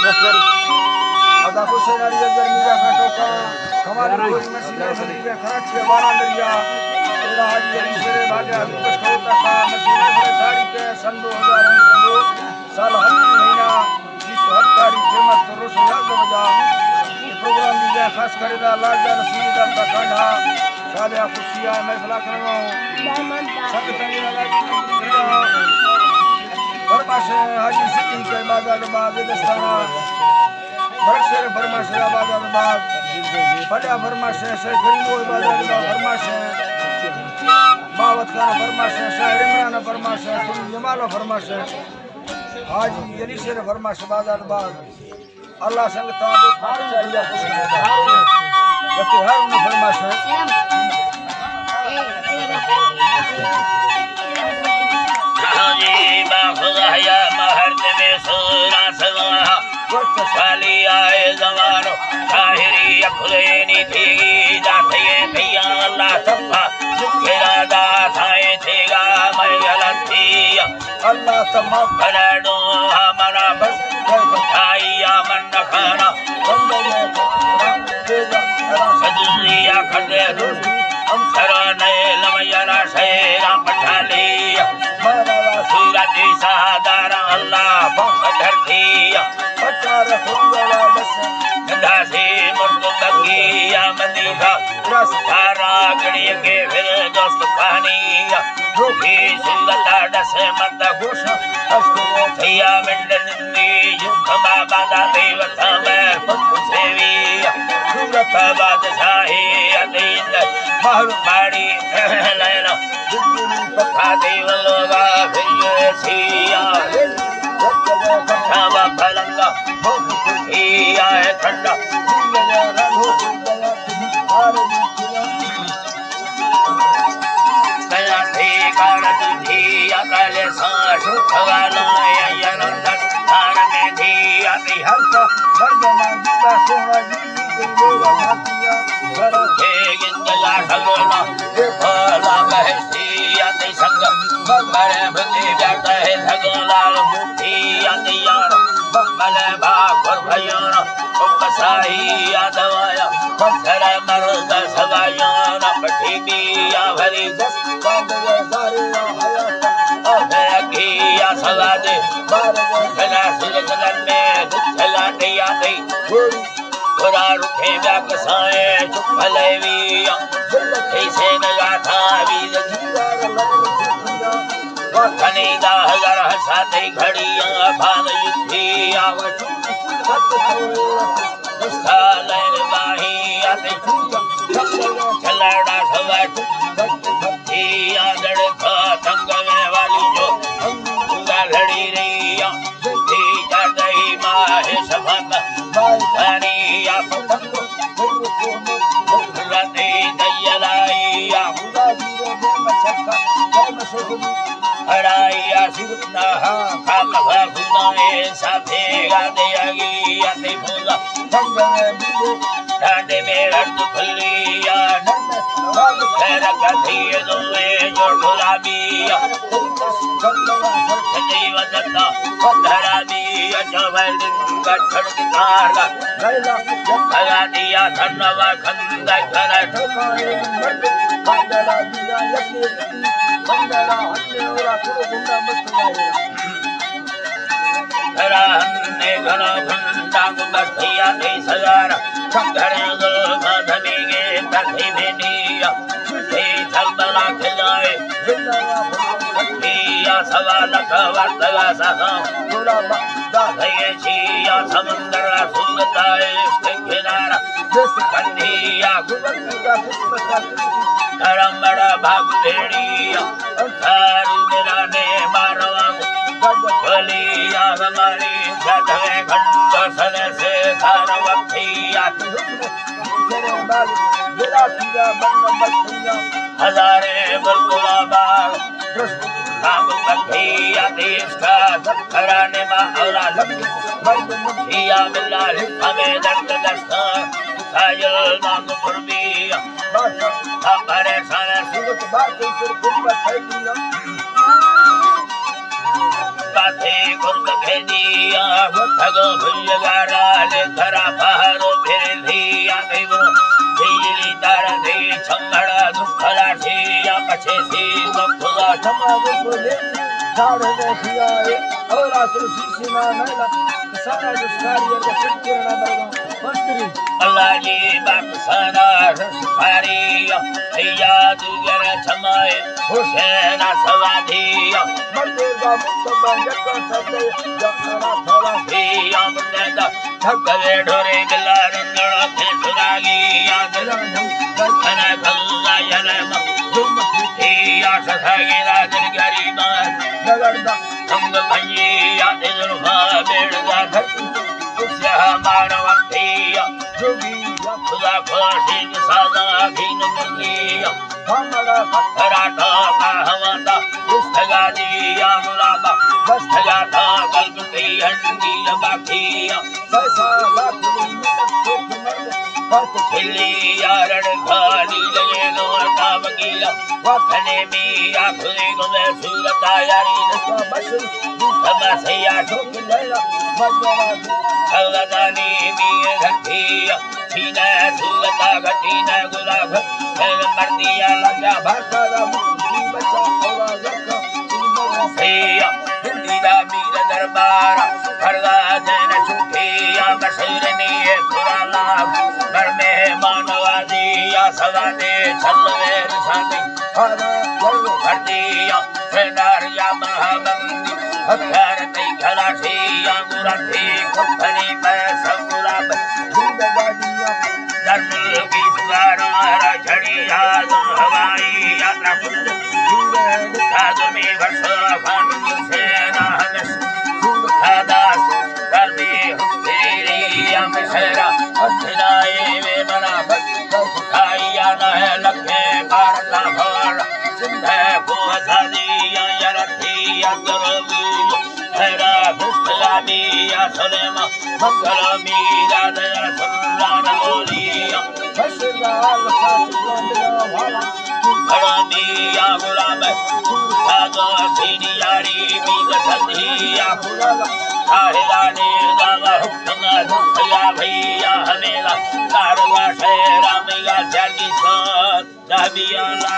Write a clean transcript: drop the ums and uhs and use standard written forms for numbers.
ada Hussein Ali Garmi का टोका हमारे कोई मसीने शरीफ में खराची वाला दरिया तेरा हाजी अली शेरे भागे अभी कुछ होता था मसीने में तारीख है सन 2000 साल हर महीना जिस तारीख से मत रोज याद बजा ये प्रोग्राम भी है खास करेगा लाजा रसीद का कांधा सादिया खुशियां मैं फला करवा हूं सब तंगी लगा फरमाशे हाजी सिद्दीक के बाजार बाग दस्ताना बरशेर फरमाशे बाजार बाग बड़ा फरमाशे से गरीबो बाजार बाग फरमाशे मावत खान फरमाशे शायर इमरान फरमाशे जमाल फरमाशे हाजी अली शेर फरमाशे बाजार बाग अल्लाह संग ताबो खार चाहिए जबकि हर उन्हें फरमाशे खुदाया महर्द में सोना सवा वाली आए जमानो शाहिरी अखुलेनी थी जाते भैया अल्लाह तब्बा मेरा दास आए थेगा मैं गलत थी अल्लाह तब्बा फलाडो हमारा बस खाइया मन न खाना सदुलिया खदे हम सरा नए लमयरा शेरा पठालिया सूरज सहादारा अल्लाह बकर दिया पचार फुंगला बस गंधासी मुर्द तकिया मदीना रस्तारा गड़िए के फिर दोस्त कहानिया रूही सुलला डस मत घुस अस्को भैया मंडली युद्ध बाबा दा देवता में सेविया सूरत बादशाही अदीन महल बाड़ी लैला पखा देवलोगा फिर सिया कठावा फलंगा भूखिया है ठंडा गया ठेकार दुधिया पहले सांस उठवाला या नंदन थान में दिया बिहल्का वर्गना जीवा सोना जी गिंजला सगोला भला बहसिया ते संग बगरे भती जाता है धगलाल मुठी यार बगले भाग भयन उपसाई यादवाया पत्थर मर्द सगायन पठी दिया भरी दस बांधे सारे आया किया सगा दे चला सिलकलन में चला दिया दे थोड़ा रुखे व्याक साए चुप भलेविया ऐसे नगा था वीर वखनी दा हजार हसाते घड़ियां भाग युद्धि आवत स्थालन बाही आते चलड़ा सवट भक्तिया दड़का थंग में वाली जो अंगा लड़ी रही बुद्धि कर गई माहे सभत बाई आप रते दयलाइया हराइया सुरना खाम भागुनाए साथे गादे आगी आते फूला संग में बिले डांडे में रद्द खुलिया भाग फेर गधी दोए जो गुलाबिया देव दत्ता धरा दिया जवल गठड़ गिटार लगा दिया धनवा खंदा कर ठोकाए मंडला दिया यके मंडला हन्ने ओरा थोड़ा गुंडा मस्त धरा हन्ने घना घंटा गुंडा दे सजार घरे गो धनी गे तथी भेनिया छुटे छलबला खिलाए जिंदगा सवा लख वर्तगा सहा पूरा दाधये छिया समुंदर सुगताए इसके किनारा जिस कंधिया गुबंदी का किस्मत का धर्म बड़ा भाग भेड़िया थारू मेरा ने मारवा गलिया हमारी गधे घंट सने से थार वक्तिया हजारे बुलबुला बाग नाम बखिया देश का धराने में औला मर्द मुठिया मिला हमें दर्द दस्ता कायल नाम फुरबिया हमारे सारे सुगत बात फिर कुछ बताई माथे गुर्द खेदिया भग भुजगारा ले धरा पहाड़ो फिर धिया देवो बिजली तार दे छंगड़ा दुखला छिया पछे सी मुखगा क्षमा बोले झाड़ देखिया और आसुर सीना नैला सारा जिसकारी के चित्रण बरगा मंत्री अल्लाह जी बाप सारा रसखारिया भैया दुगर छमाए हुसैन सवादिया मर्देगा मुस्तफा जक्का सदे जक्का थला भैया मुंदा ठगवे ढोरे बिला रंगड़ा थे सुरागिया कना कल्ला यलम भैया सखागी राजन गरीबा नगरदा संग भैया दिलवा बेड़गा धरती उसया मानवतिया जोगी खुदा खुशी सादा भीन मुनिया हमारा खराटा कहवता उस्तगा दिया मुलाबा बस्तगा था कलगुटी हंडी बाखिया कैसा लाखनी मुक्त मर्द बात खिलिया रण खाली लगे नो कामकीला वखने मिया खुदी गुमे सूरता यारी का बशर समसया ठोक लेला मजरा खलदानी मिये घटिया सीना सूरता घटीना गुलाब फिर मर्दिया लगा भाषा मुक्ति बचा और रखा भैया हिंदीदा मीर दरबार हरदा जन छुटिया बसरनी खुराला घर में मानवादिया सवादे छलवे साथी हरा जल्लो भरतिया सेनारिया महाबंदी हथियार नहीं खलासिया गुराठी खुफनी पे संगुलाब जिंदगानिया धर्म की सुधारा छड़िया हवाई यात्रा कुंज आदमी वर्षा खान से नाहस खादास करनी तेरी अमशरा अस्थनाए में बना बस खाइया न है लखे पारना भर सिंधे को हसादिया यरथी अगरवी हैरा भुस्तलामी असलेमा मंगल मीरा दया सुल्लान गोलिया बशराल साचिया वाला हरामिया गुलाम सादा सीनियारी मीर संधिया पुराला साहिलाने गावा हुक्म भैया भैया हमेला कारवा शेरा मिया जागी साथ नबियाला